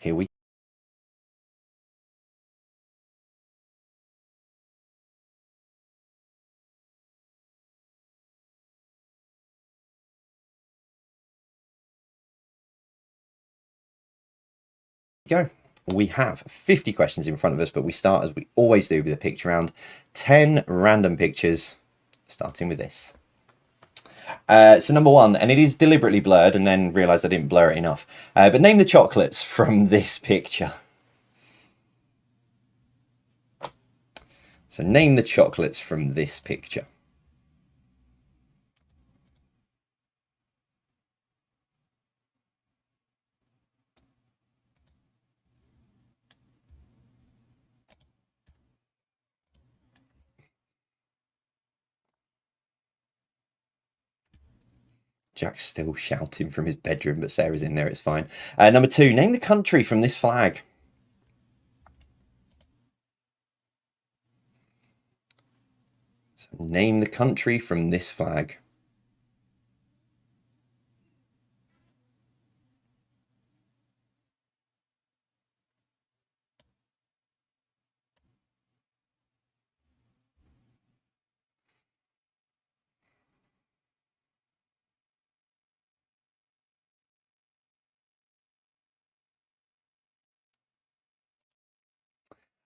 Here we go. We have 50 questions in front of us, but we start as we always do with a picture round. 10 random pictures, starting with this. So number one, and it is deliberately blurred, and then realised I didn't blur it enough. But name the chocolates from this picture. So name the chocolates from this picture. Jack's still shouting from his bedroom, but Sarah's in there, it's fine. Number two, name the country from this flag. So name the country from this flag.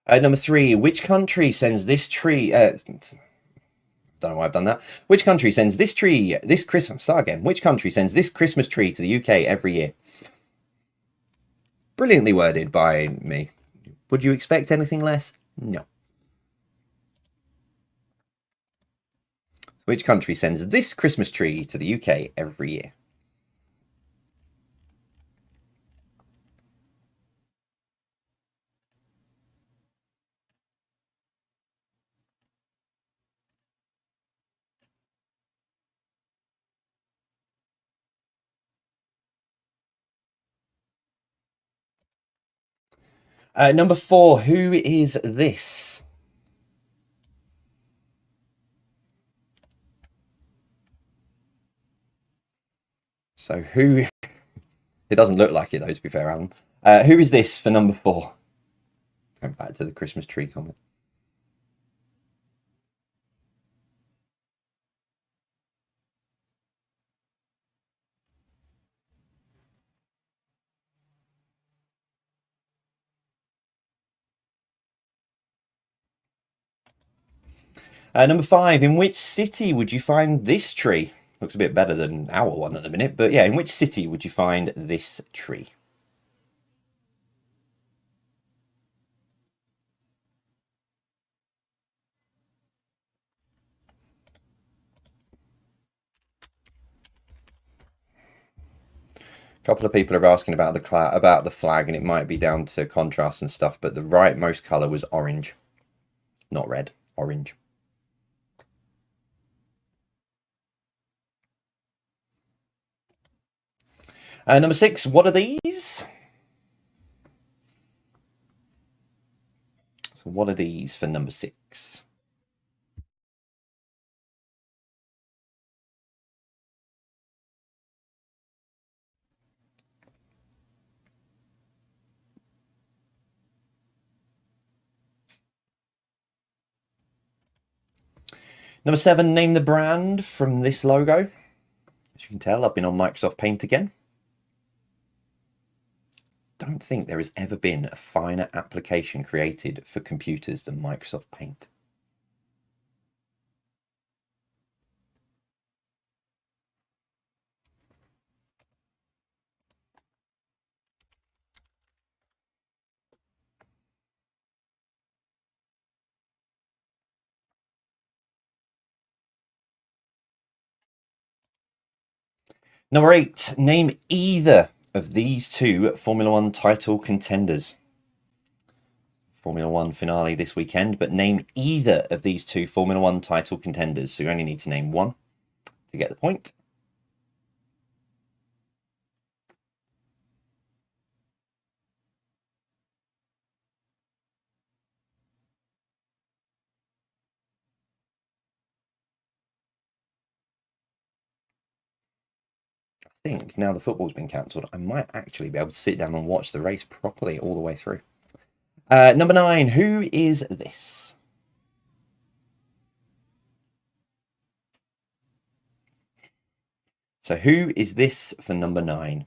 Number three, which country sends this tree? Don't know why I've done that. Which country sends this tree, this Christmas? Start again. Which country sends this Christmas tree to the UK every year? Brilliantly worded by me. Would you expect anything less? No. Which country sends this Christmas tree to the UK every year? Number four, who is this? So who... It doesn't look like it though, to be fair, Alan. Who is this for number four? Going back to the Christmas tree comment. Number five, in which city would you find this tree? Looks a bit better than our one at the minute, but yeah, in which city would you find this tree? A couple of people are asking about the flag, and it might be down to contrast and stuff, but the rightmost colour was orange, not red, orange. Number six, what are these? So what are these for number six? Number seven, name the brand from this logo. As you can tell, I've been on Microsoft Paint again. Don't think there has ever been a finer application created for computers than Microsoft Paint. Number eight, name either of these two Formula One title contenders. Formula One finale this weekend, but name either of these two Formula One title contenders. So you only need to name one to get the point. think now the football's been cancelled, I might actually be able to sit down and watch the race properly all the way through. Number 9, who is this? So who is this for number 9?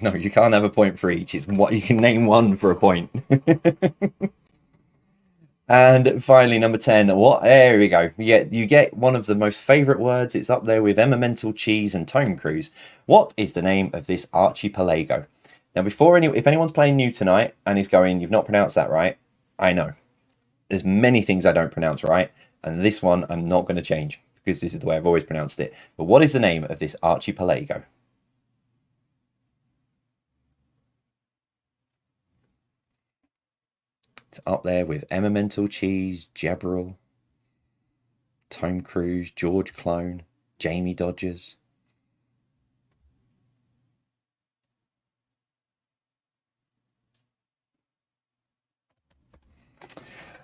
No, you can't have a point for each. It's what you can name one for a point. And finally, number 10. What? There we go. You get one of the most favourite words. It's up there with Emmental cheese and Tom Cruise. What is the name of this archipelago? Now, if anyone's playing new tonight and is going, you've not pronounced that right, I know. There's many things I don't pronounce right, and this one I'm not going to change because this is the way I've always pronounced it. But what is the name of this archipelago? It's up there with Emmental cheese, Jabril, Tom Cruise, George Clone, Jamie Dodgers.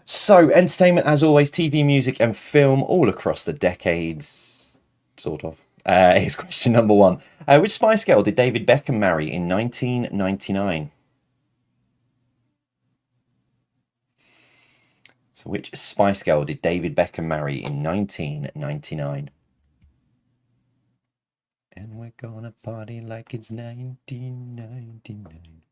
So, entertainment as always, TV, music, and film all across the decades, sort of. Here's question number 1. Which Spice Girl did David Beckham marry in 1999? So which Spice Girl did David Beckham marry in 1999? And we're gonna party like it's 1999.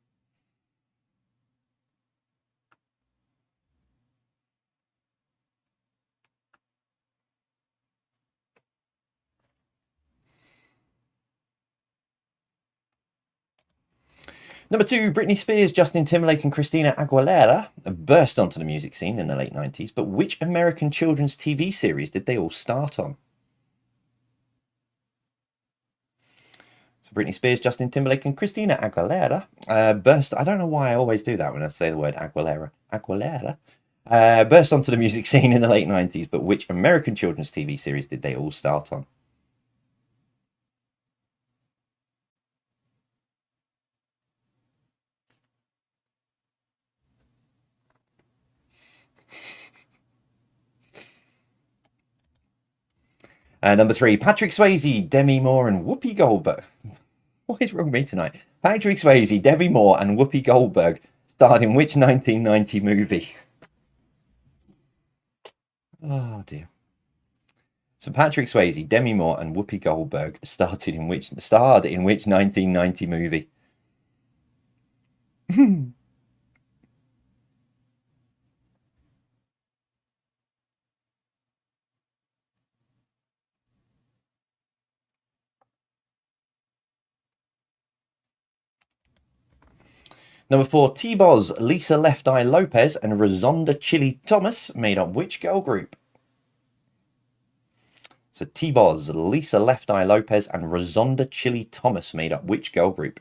Number 2, Britney Spears, Justin Timberlake, and Christina Aguilera burst onto the music scene in the late 90s, but which American children's TV series did they all start on? So Britney Spears, Justin Timberlake, and Christina Aguilera burst. I don't know why I always do that when I say the word Aguilera. Burst onto the music scene in the late 90s, but which American children's TV series did they all start on? Number 3, Patrick Swayze, Demi Moore, and Whoopi Goldberg. What is wrong with me tonight? Patrick Swayze, Demi Moore, and Whoopi Goldberg starred in which 1990 movie? Oh dear. So Patrick Swayze, Demi Moore, and Whoopi Goldberg starred in which 1990 movie? Number 4, T-Boz, Lisa Left Eye Lopez, and Rosonda Chili Thomas made up which girl group? So T-Boz, Lisa Left Eye Lopez, and Rosonda Chili Thomas made up which girl group?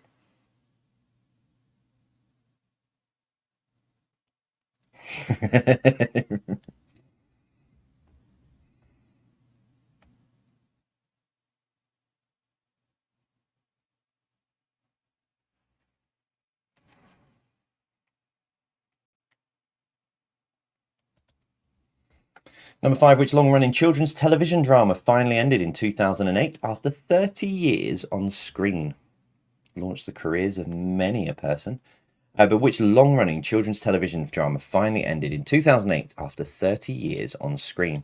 Number 5, which long-running children's television drama finally ended in 2008 after 30 years on screen? Launched the careers of many a person. But which long-running children's television drama finally ended in 2008 after 30 years on screen?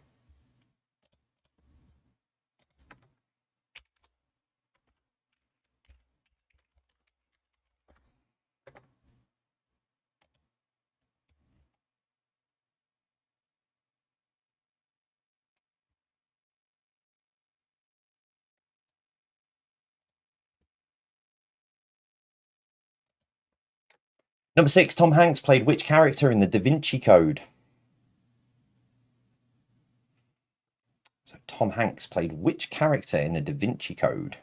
Number 6, Tom Hanks played which character in the Da Vinci Code? So Tom Hanks played which character in the Da Vinci Code?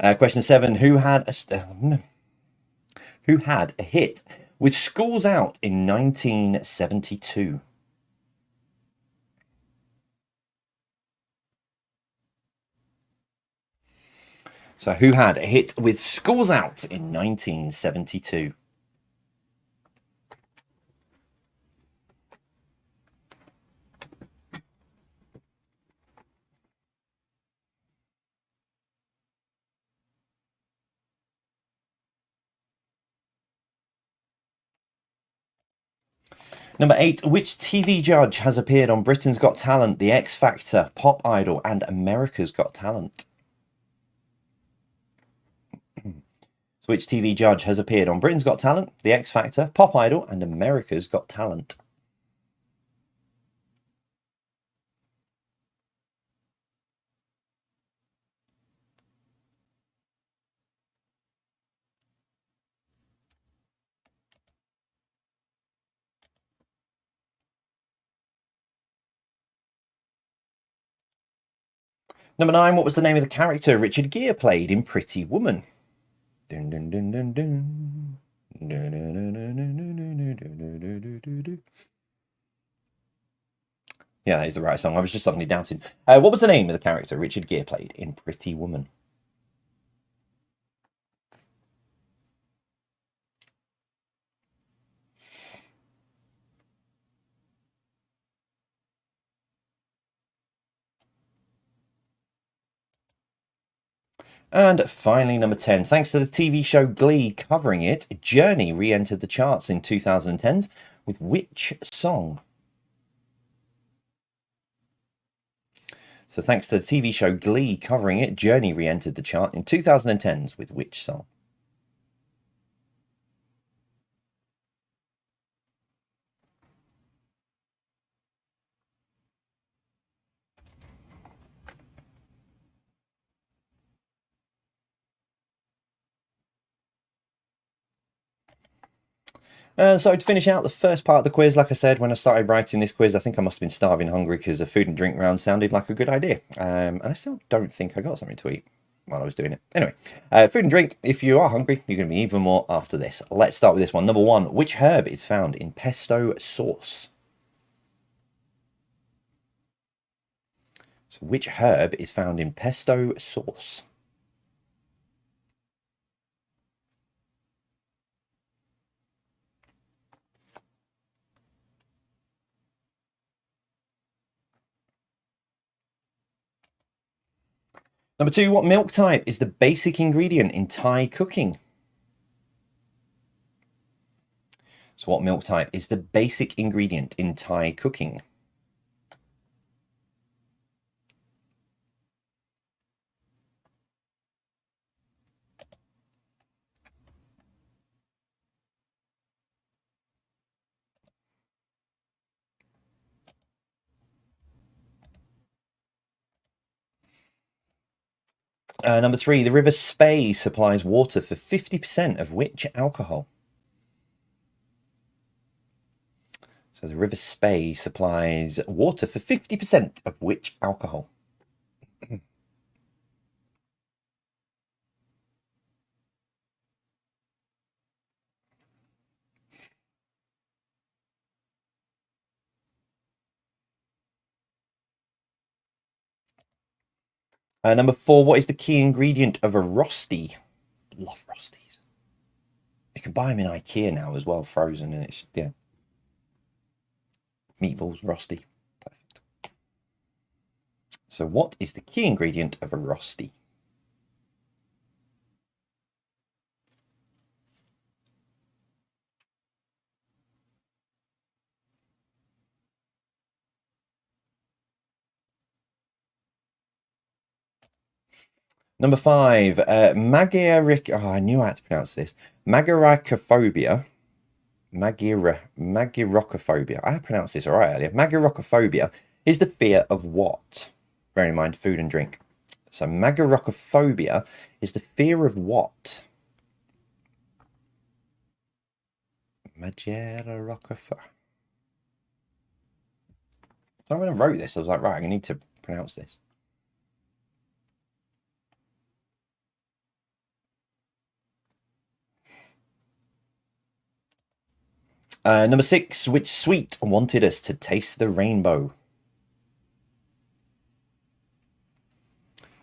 Question 7. Who had a hit with Schools Out in 1972? So who had a hit with Schools Out in 1972? Number 8. Which TV judge has appeared on Britain's Got Talent, The X Factor, Pop Idol, and America's Got Talent? So which TV judge has appeared on Britain's Got Talent, The X Factor, Pop Idol, and America's Got Talent? Number 9. What was the name of the character Richard Gere played in Pretty Woman? Dun, dun, dun, dun, dun. Yeah, that is the right song. I was just suddenly doubting. What was the name of the character Richard Gere played in Pretty Woman? And finally, number 10. Thanks to the TV show Glee covering it, Journey re-entered the charts in 2010s with which song? So thanks to the TV show Glee covering it, Journey re-entered the chart in 2010s with which song? So to finish out the first part of the quiz, like I said, when I started writing this quiz, I think I must have been starving hungry because a food and drink round sounded like a good idea. And I still don't think I got something to eat while I was doing it. Anyway, food and drink, if you are hungry, you're going to be even more after this. Let's start with this one. Number 1, which herb is found in pesto sauce? So which herb is found in pesto sauce? Number 2, what milk type is the basic ingredient in Thai cooking? So what milk type is the basic ingredient in Thai cooking? Number 3, the River Spey supplies water for 50% of which alcohol? So the River Spey supplies water for 50% of which alcohol? Number 4, what is the key ingredient of a rosti? Love rostis. You can buy them in IKEA now as well, frozen, and it's, yeah. Meatballs, rosti. Perfect. So what is the key ingredient of a rosti? Number 5, I knew I had to pronounce this. Magarichophobia. Magarichophobia. I pronounced this all right earlier. Magarichophobia is the fear of what? Bearing in mind food and drink. So magarichophobia is the fear of what? Magarichophobia. So when I wrote this, I was like, right, I need to pronounce this. Number 6, which sweet wanted us to taste the rainbow?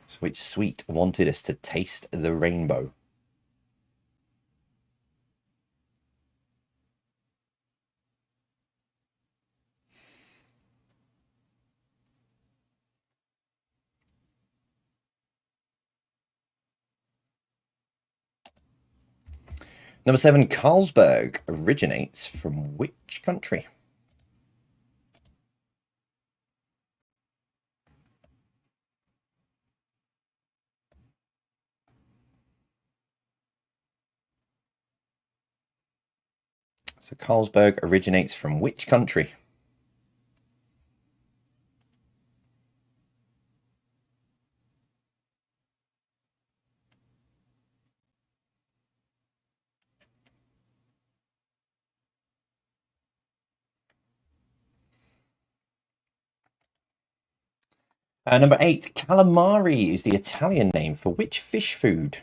So which sweet wanted us to taste the rainbow? Number 7, Carlsberg originates from which country? So Carlsberg originates from which country? Number 8, calamari is the Italian name for which fish food?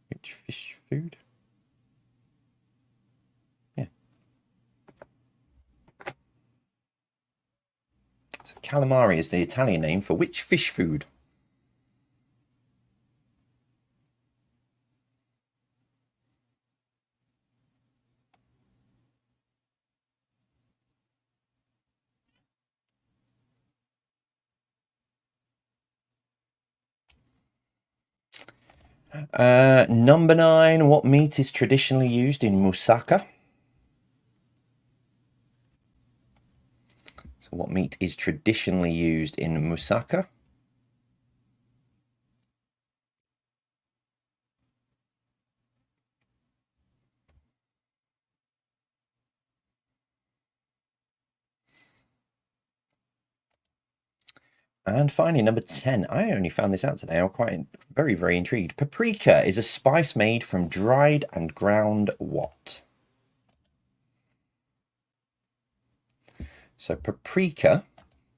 Which fish food? Yeah. So calamari is the Italian name for which fish food? Number 9, what meat is traditionally used in moussaka? So what meat is traditionally used in moussaka? And finally, number 10. I only found this out today. I'm quite very, very intrigued. Paprika is a spice made from dried and ground what? So paprika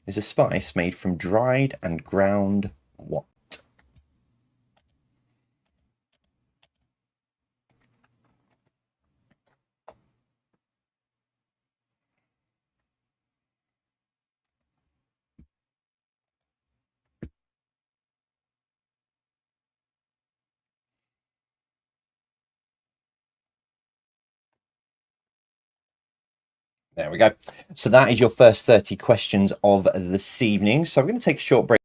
is a spice made from dried and ground what? There we go. So that is your first 30 questions of this evening. So I'm going to take a short break.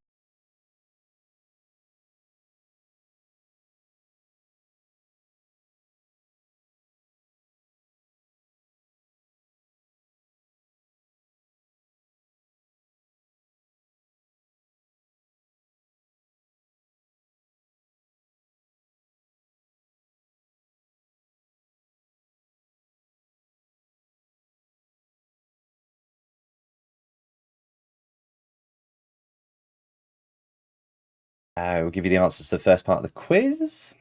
We'll give you the answers to the first part of the quiz.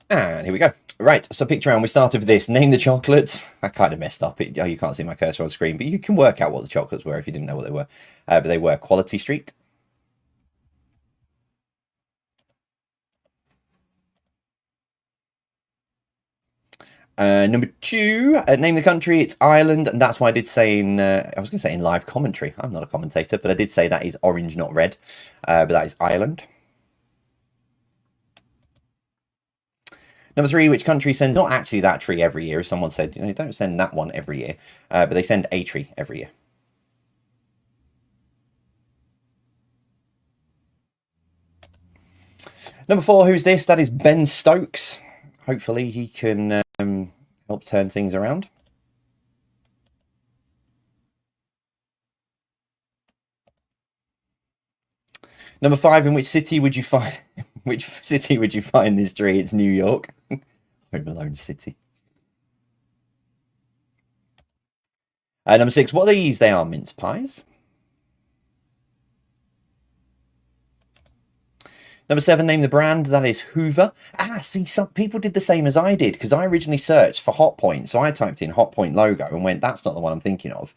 And here we go. Right, so picture round. We started with this. Name the chocolates. I kind of messed up. Oh, you can't see my cursor on screen, but you can work out what the chocolates were if you didn't know what they were. But they were Quality Street. Number 2, name the country. It's Ireland, and that's why I did say in, I was going to say in live commentary. I'm not a commentator, but I did say that is orange, not red. But that is Ireland. Number 3, which country sends not actually that tree every year? As someone said, you know, don't send that one every year, but they send a tree every year. Number 4, who's this? That is Ben Stokes. Hopefully he can help turn things around. Number 5, in which city would you find this tree? It's New York. Home Alone City. Number 6, what are these? They are mince pies. Number 7, name the brand. That is Hoover. See, some people did the same as I did because I originally searched for Hot Point. So I typed in Hot Point logo and went, that's not the one I'm thinking of.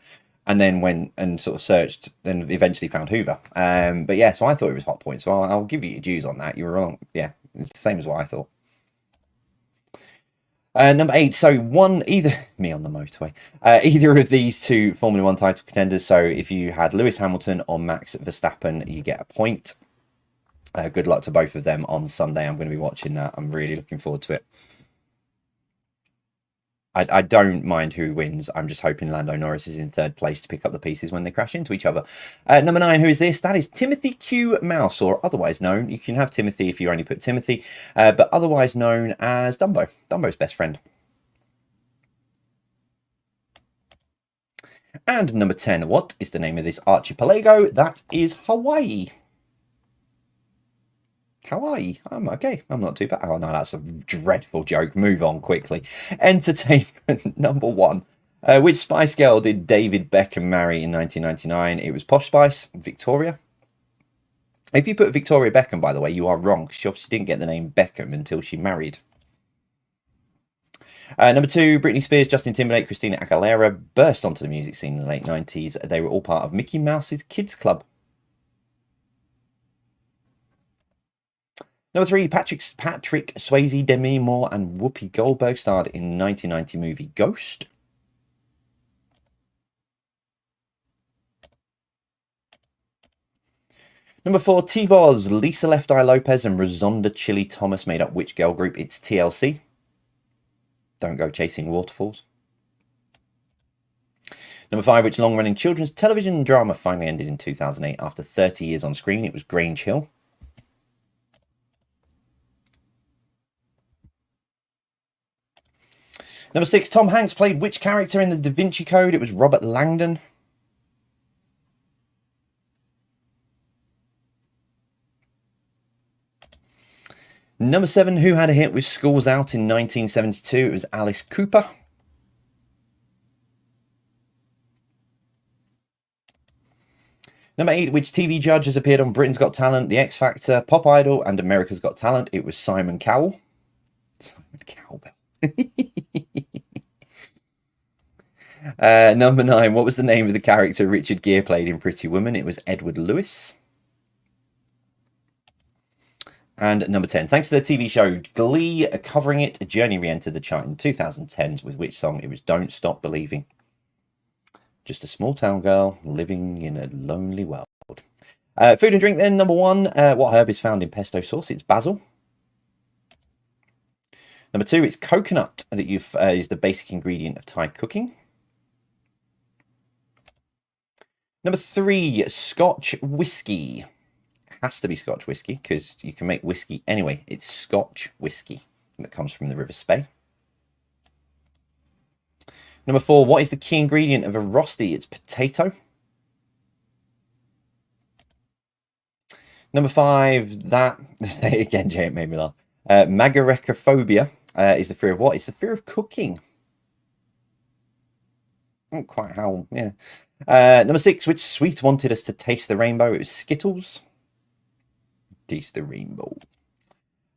And then went and sort of searched and eventually found Hoover. But yeah, so I thought it was Hot Point. So I'll give you your dues on that. You were wrong. Yeah, it's the same as what I thought. Number 8. So either me on the motorway. Either of these two Formula One title contenders. So if you had Lewis Hamilton or Max Verstappen, you get a point. Good luck to both of them on Sunday. I'm going to be watching that. I'm really looking forward to it. I don't mind who wins. I'm just hoping Lando Norris is in third place to pick up the pieces when they crash into each other. Number 9, who is this? That is Timothy Q. Mouse, or otherwise known. You can have Timothy if you only put Timothy, but otherwise known as Dumbo. Dumbo's best friend. And number 10, what is the name of this archipelago? That is Hawaii. Hawaii. I'm okay. I'm not too bad. Oh, no, that's a dreadful joke. Move on quickly. Entertainment number 1. Which Spice Girl did David Beckham marry in 1999? It was Posh Spice, Victoria. If you put Victoria Beckham, by the way, you are wrong. She obviously didn't get the name Beckham until she married. Number 2, Britney Spears, Justin Timberlake, Christina Aguilera burst onto the music scene in the late 90s. They were all part of Mickey Mouse's Kids Club. Number 3, Patrick Swayze, Demi Moore, and Whoopi Goldberg starred in 1990 movie Ghost. Number 4, T-Boz, Lisa Left Eye Lopez, and Rosonda Chili Thomas made up which girl group? It's TLC. Don't go chasing waterfalls. Number 5, which long-running children's television drama finally ended in 2008 after 30 years on screen? It was Grange Hill. Number 6, Tom Hanks played which character in the Da Vinci Code? It was Robert Langdon. Number 7, who had a hit with Schools Out in 1972? It was Alice Cooper. Number 8, which TV judge has appeared on Britain's Got Talent, The X Factor, Pop Idol, and America's Got Talent? It was Simon Cowell. Simon Cowell. Number 9, what was the name of the character Richard Gere played in Pretty Woman? It was Edward Lewis. And number 10, thanks to the TV show Glee covering it, Journey re-entered the chart in 2010s with which song? It was Don't Stop Believing. Just a small town girl living in a lonely world. Food and drink then, number 1, what herb is found in pesto sauce? It's basil. Number 2, it's coconut that is the basic ingredient of Thai cooking. Number 3, Scotch whiskey. Has to be Scotch whiskey because you can make whiskey anyway. It's Scotch whiskey that comes from the River Spey. Number 4, what is the key ingredient of a rosti? It's potato. Number 5, that, say it again, Jay, it made me laugh. Magarichophobia is the fear of what? It's the fear of cooking. Not quite how, yeah. Number 6, which sweet wanted us to taste the rainbow? It was Skittles. Taste the rainbow.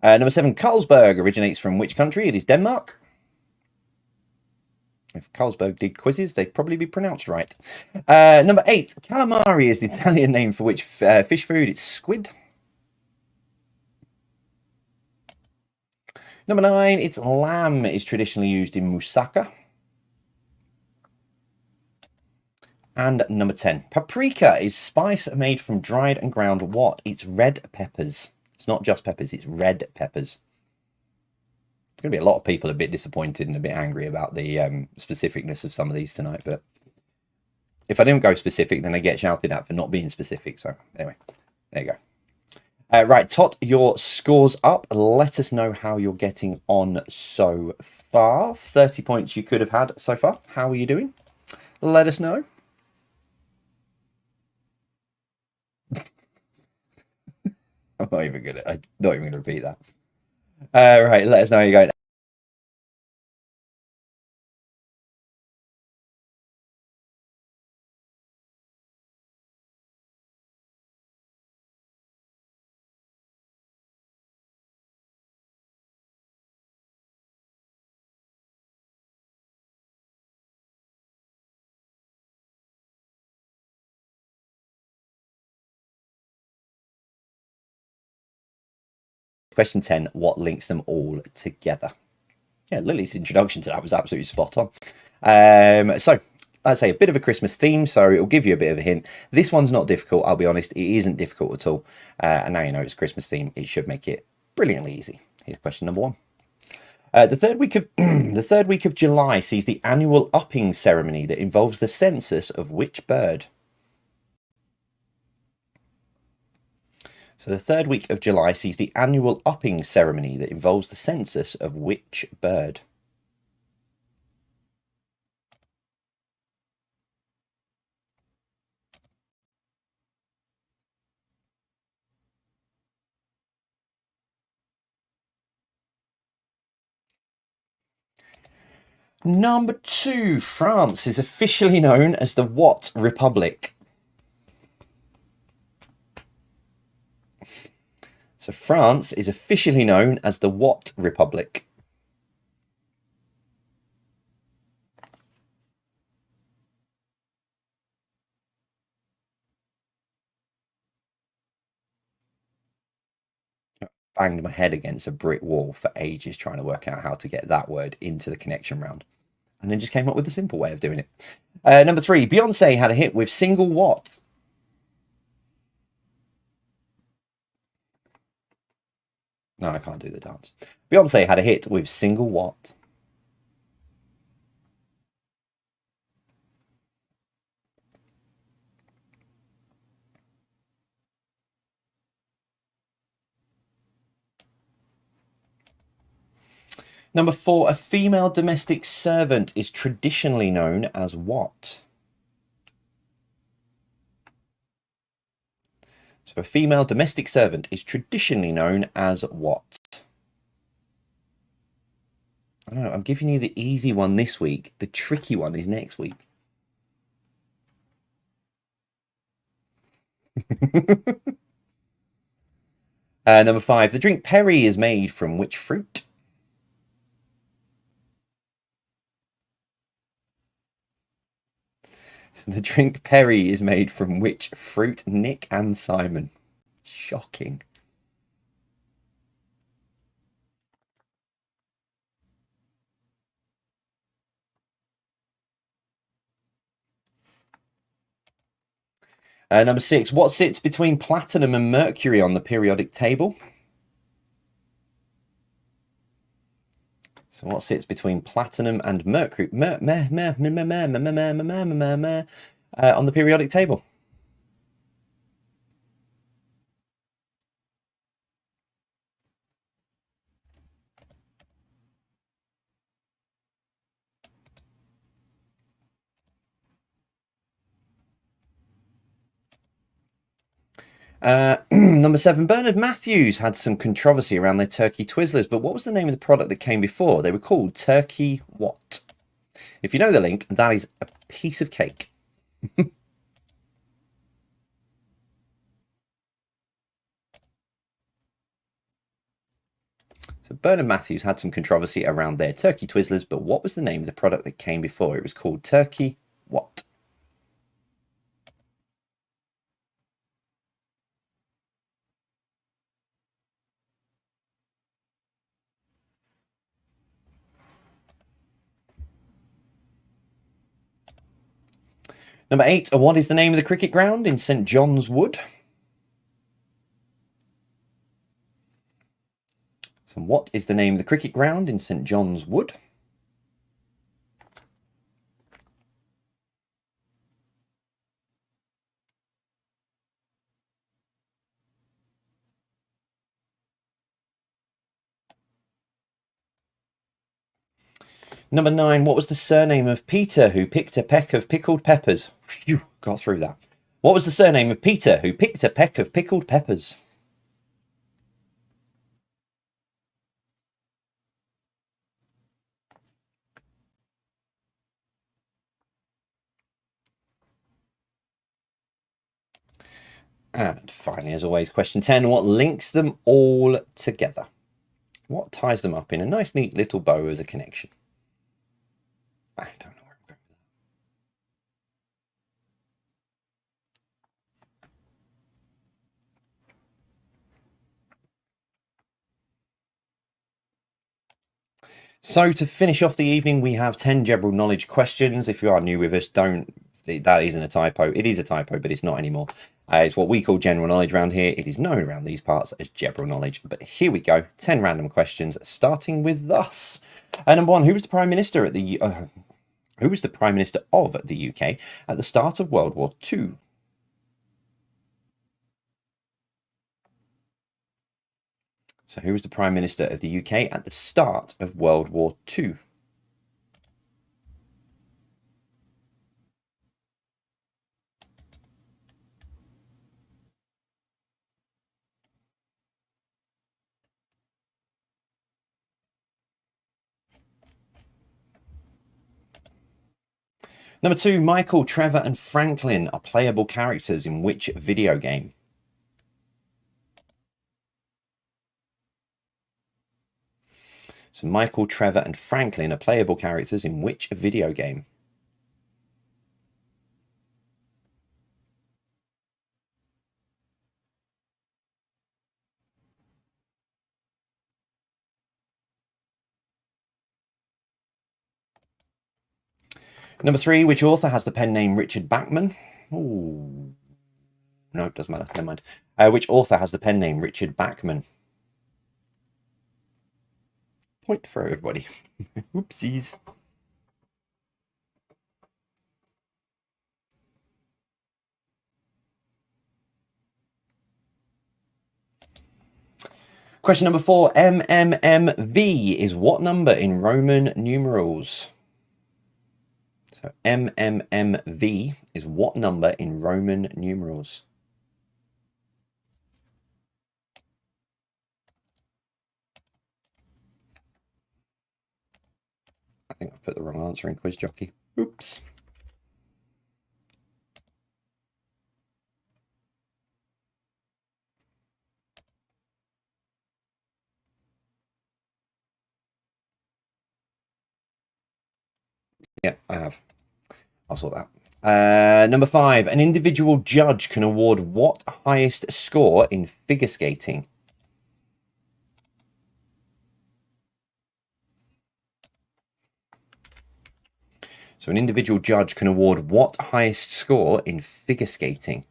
Number 7, Carlsberg originates from which country? It is Denmark. If Carlsberg did quizzes, they'd probably be pronounced right. Number 8, calamari is the Italian name for which fish food? It's squid. Number 9, it's lamb is traditionally used in moussaka. And number 10, paprika is spice made from dried and ground what? It's red peppers. It's not just peppers, it's red peppers. There's going to be a lot of people a bit disappointed and a bit angry about the specificness of some of these tonight. But if I didn't go specific, then I get shouted at for not being specific. So anyway, there you go. Right, tot your scores up. Let us know how you're getting on so far. 30 points you could have had so far. How are you doing? Let us know. I'm not even gonna repeat that. Right, let us know how you're going. Question 10, what links them all together? Yeah, Lily's introduction to that was absolutely spot on. So, let's say a bit of a Christmas theme, so it'll give you a bit of a hint. This one's not difficult, I'll be honest. It isn't difficult at all. And now you know it's Christmas theme. It should make it brilliantly easy. Here's question number 1. The third week of the third week of July sees the annual upping ceremony that involves the census of which bird? So the third week of July sees the annual upping ceremony that involves the census of which bird? Number 2, France is officially known as the what republic? So France is officially known as the what republic? Banged my head against a brick wall for ages trying to work out how to get that word into the connection round. And then just came up with a simple way of doing it. Number 3, Beyonce had a hit with single what? No, I can't do the dance. Beyonce had a hit with single what? Number 4, a female domestic servant is traditionally known as what? So a female domestic servant is traditionally known as what? I don't know, I'm giving you the easy one this week. The tricky one is next week. Number 5, the drink Perry is made from which fruit? The drink Perry is made from which fruit? Nick and Simon. Shocking. Number 6, what sits between platinum and Mercury on the periodic table? So what sits between platinum and Mercury on the periodic table? Number 7, Bernard Matthews had some controversy around their turkey Twizzlers, but what was the name of the product that came before? They were called Turkey what? If you know the link, that is a piece of cake. So Bernard Matthews had some controversy around their turkey Twizzlers, but what was the name of the product that came before? It was called Turkey what? Number 8, what is the name of the cricket ground in St John's Wood? So what is the name of the cricket ground in St John's Wood? Number 9, what was the surname of Peter who picked a peck of pickled peppers? Phew, got through that. What was the surname of Peter who picked a peck of pickled peppers? And finally, as always, question 10, what links them all together? What ties them up in a nice, neat little bow as a connection? I don't know where I'm going with that. So to finish off the evening, we have 10 general knowledge questions. If you are new with us, that isn't a typo. It is a typo, but it's not anymore. It's what we call general knowledge around here. It is known around these parts as general knowledge. But here we go, 10 random questions, starting with thus. Number one, who was the Prime Minister who was the Prime Minister of the UK at the start of World War II? So who was the Prime Minister of the UK at the start of World War II? Number two, Michael, Trevor and Franklin are playable characters in which video game? So Michael, Trevor and Franklin are playable characters in which video game? Number three, which author has the pen name Richard Bachman? Oh, no, it doesn't matter. Never mind. Which author has the pen name Richard Bachman? Point for everybody. Whoopsies. Question number four, MMMV is what number in Roman numerals? So MMMV is what number in Roman numerals? I think I put the wrong answer in Quiz Jockey. Oops. Yeah, I have. I'll sort that. Number five, an individual judge can award what highest score in figure skating? So an individual judge can award what highest score in figure skating?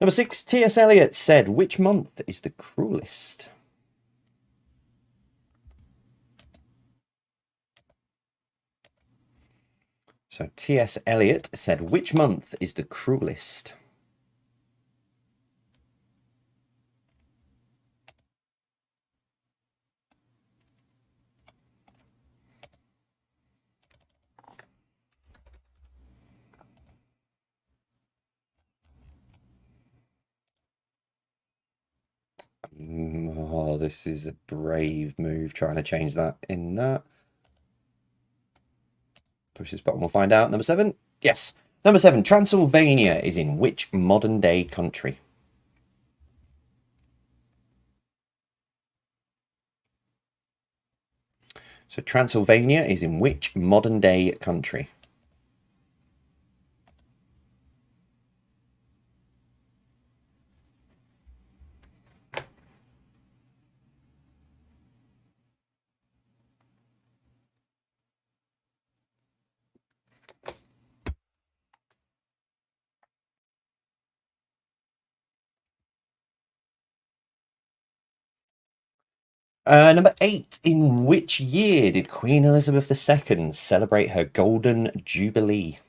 Number six, T.S. Eliot said, which month is the cruelest? So T.S. Eliot said, which month is the cruelest? Oh, this is a brave move trying to change that in that. Push this button, we'll find out. Number seven. Yes. Number seven. Transylvania is in which modern day country? So Transylvania is in which modern day country? Number eight, in which year did Queen Elizabeth II celebrate her Golden Jubilee?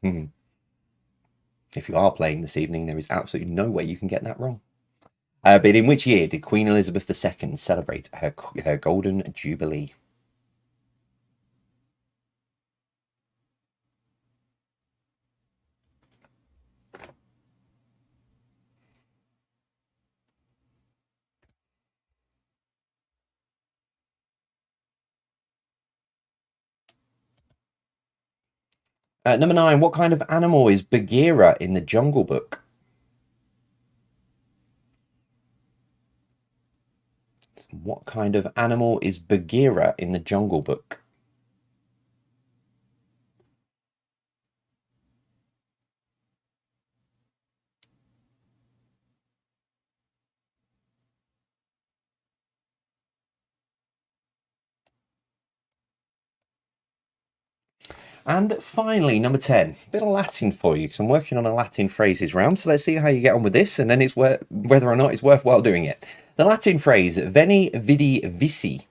If you are playing this evening, there is absolutely no way you can get that wrong. But in which year did Queen Elizabeth II celebrate her Golden Jubilee? Number nine, what kind of animal is Bagheera in the Jungle Book? What kind of animal is Bagheera in the Jungle Book? And finally, number 10, a bit of Latin for you, because I'm working on a Latin phrases round, so let's see how you get on with this, and then it's whether or not it's worthwhile doing it. The Latin phrase, veni, vidi, vici,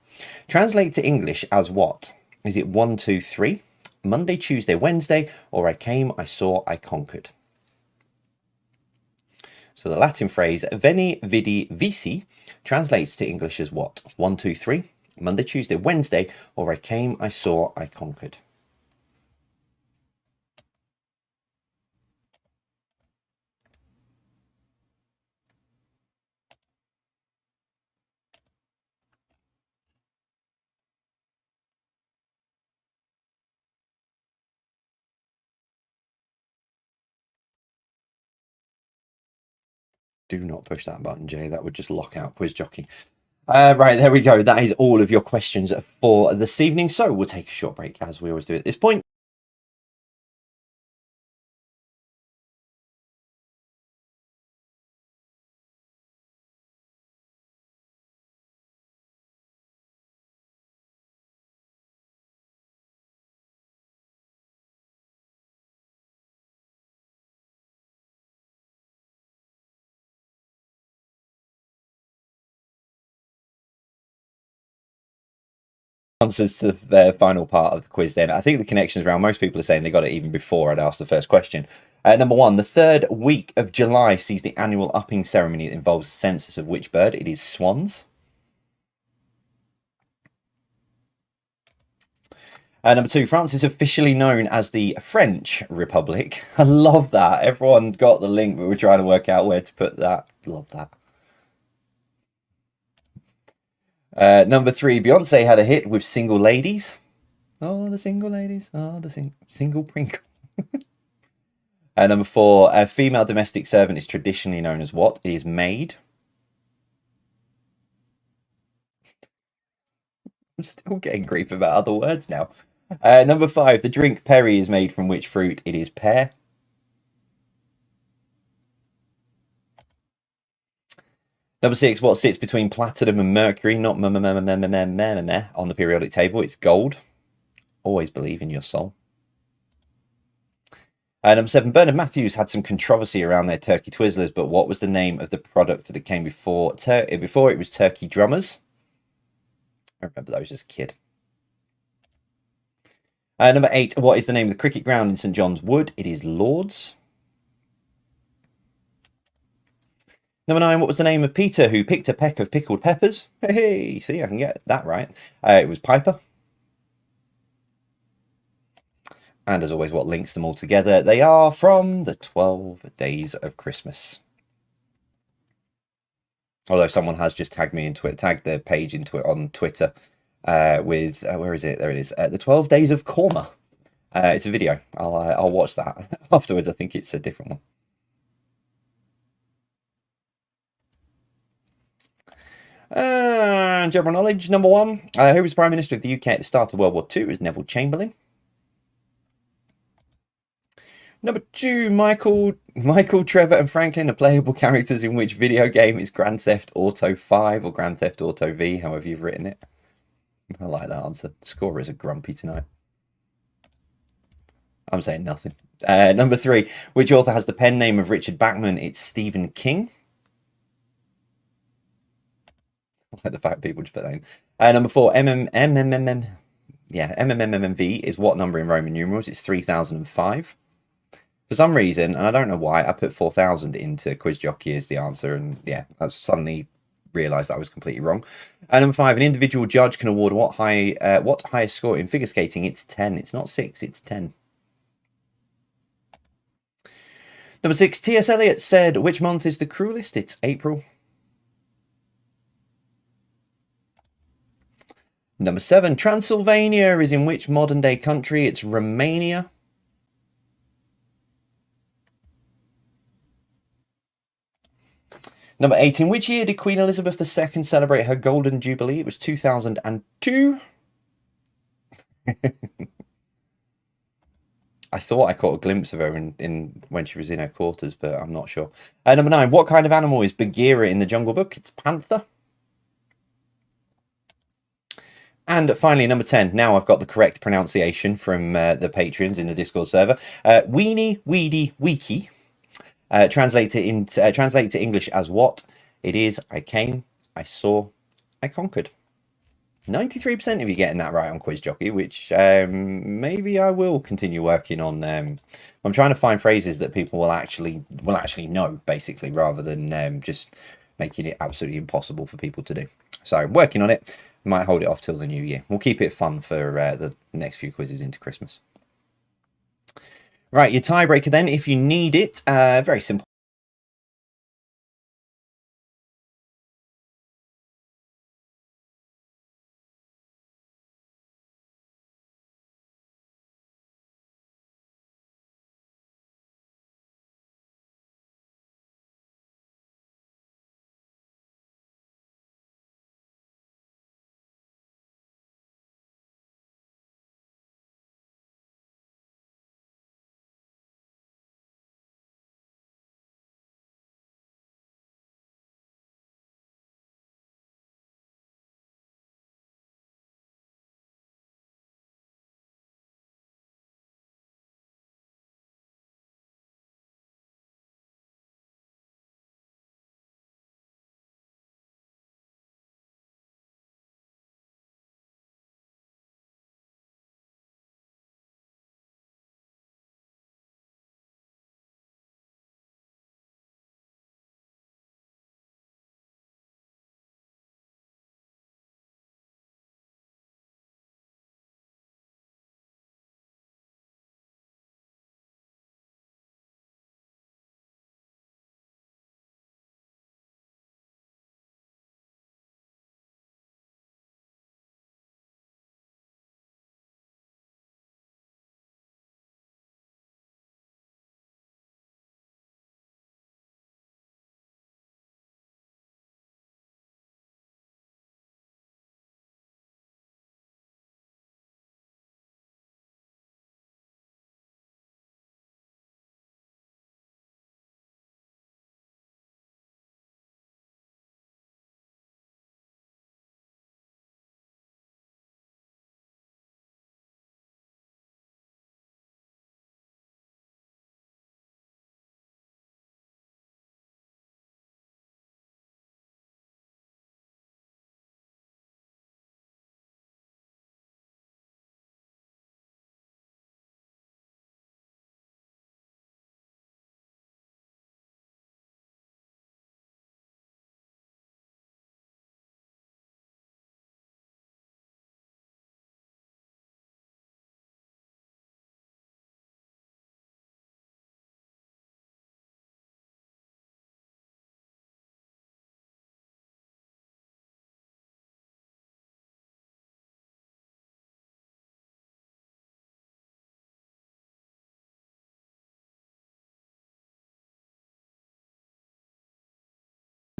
translate to English as what? Is it 1, 2, 3, Monday, Tuesday, Wednesday, or I came, I saw, I conquered? So the Latin phrase, veni, vidi, vici, translates to English as what? 1, 2, 3, Monday, Tuesday, Wednesday, or I came, I saw, I conquered? Do not push that button, Jay. That would just lock out Quiz Jockey. Right, there we go. That is all of your questions for this evening. So we'll take a short break, as we always do at this point. Answers to the final part of the quiz then. I think the connections around, most people are saying they got it even before I'd asked the first question. Number 1, the third week of July sees the annual upping ceremony that involves the census of which bird? It is swans. Number 2, France is officially known as the French Republic. I love that. Everyone got the link, but we're trying to work out where to put that. Love that. Number 3, Beyonce had a hit with Single Ladies. Oh, the single ladies. Oh, the single prinkle. Number 4, a female domestic servant is traditionally known as what? It is maid. I'm still getting grief about other words now. Number 5, the drink perry is made from which fruit? It is pear. Number 6, what sits between platinum and Mercury? Not on the periodic table. It's gold. Always believe in your soul. Number 7, Bernard Matthews had some controversy around their turkey Twizzlers, but what was the name of the product that it came before? Before it was Turkey Drummers. I remember those as a kid. Number 8, what is the name of the cricket ground in St John's Wood? It is Lord's. Number 9, what was the name of Peter who picked a peck of pickled peppers? Hey, see, I can get that right. It was Piper. And as always, what links them all together? They are from the 12 Days of Christmas. Although someone has just tagged me into it, tagged the page into it on Twitter with, where is it? There it is. The 12 Days of Korma. It's a video. I'll watch that afterwards. I think it's a different one. General knowledge, number 1. Who was Prime Minister of the UK at the start of World War II? It was Neville Chamberlain. Number 2, Michael, Trevor, and Franklin are playable characters in which video game is Grand Theft Auto 5 or Grand Theft Auto V, however you've written it. I like that answer. Scorers are grumpy tonight. I'm saying nothing. Number 3, which author has the pen name of Richard Bachman? It's Stephen King. I like the fact people just put that in. Number 4, MMMV is what number in Roman numerals? It's 3005. For some reason, and I don't know why, I put 4000 into Quiz Jockey as the answer, and yeah, I suddenly realised that I was completely wrong. Number 5, an individual judge can award what highest score in figure skating? It's 10. It's not 6, it's 10. Number 6, T.S. Eliot said, which month is the cruelest? It's April. Number 7, Transylvania is in which modern day country? It's Romania. Number 8. In which year did Queen Elizabeth II celebrate her Golden Jubilee? It was 2002. I thought I caught a glimpse of her in when she was in her quarters, but I'm not sure. Number 9. What kind of animal is Bagheera in the Jungle Book? It's panther. And finally, number 10. Now I've got the correct pronunciation from the patrons in the Discord server. Weenie, weedy, weeky. Translate to English as what? It is, I came, I saw, I conquered. 93% of you getting that right on Quiz Jockey, which maybe I will continue working on. I'm trying to find phrases that people will actually know, basically, rather than just making it absolutely impossible for people to do. So I'm working on it. Might hold it off till the new year. We'll keep it fun for the next few quizzes into Christmas. Right, your tiebreaker then, if you need it, very simple.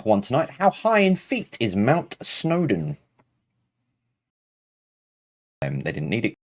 One tonight. How high in feet is Mount Snowden? They didn't need it.